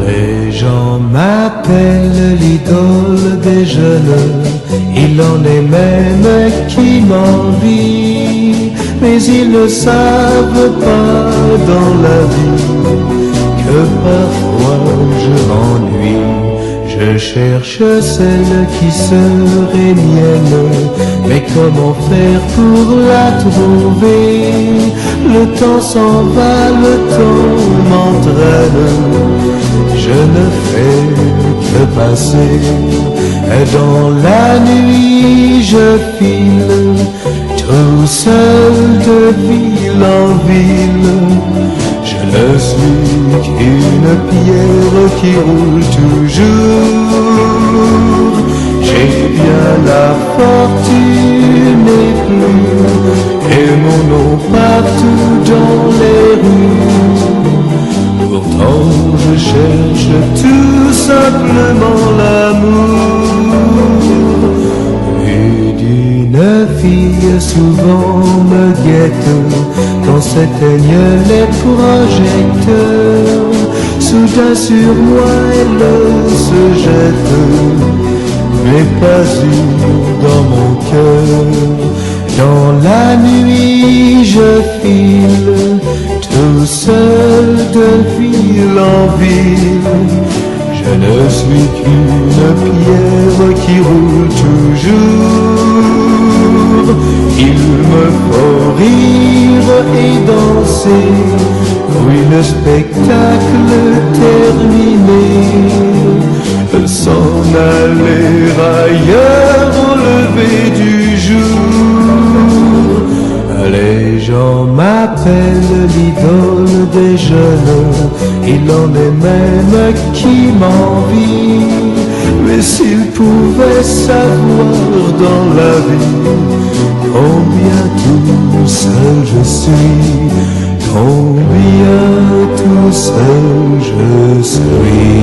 Les gens m'appellent l'idole des jeunes, il en est même qui m'envie, mais ils ne savent pas dans la vie que parfois je m'ennuie. Je cherche celle qui serait mienne, mais comment faire pour la trouver? Le temps s'en va, le temps m'entraîne, je ne fais que passer. Et dans la nuit je file, tout seul de ville en ville. Je ne suis qu'une pierre qui roule toujours. J'ai bien la fortune et plus, et mon nom partout dans les rues. Pourtant je cherche tout simplement l'amour. Vue d'une fille souvent me guette quand s'éteignent les projecteurs. Soudain sur moi elle se jette, mais pas une dans mon cœur. Dans la nuit je file, tout seul de ville en ville. Je ne suis qu'une pierre qui roule toujours. Il me faut rire et danser, oui le spectacle terminé, s'en aller ailleurs au lever du jour. Les gens m'appellent l'idole des jeunes, il en est même qui m'envie, mais s'ils pouvaient savoir dans la vie combien tout seul je suis, combien tout seul je suis.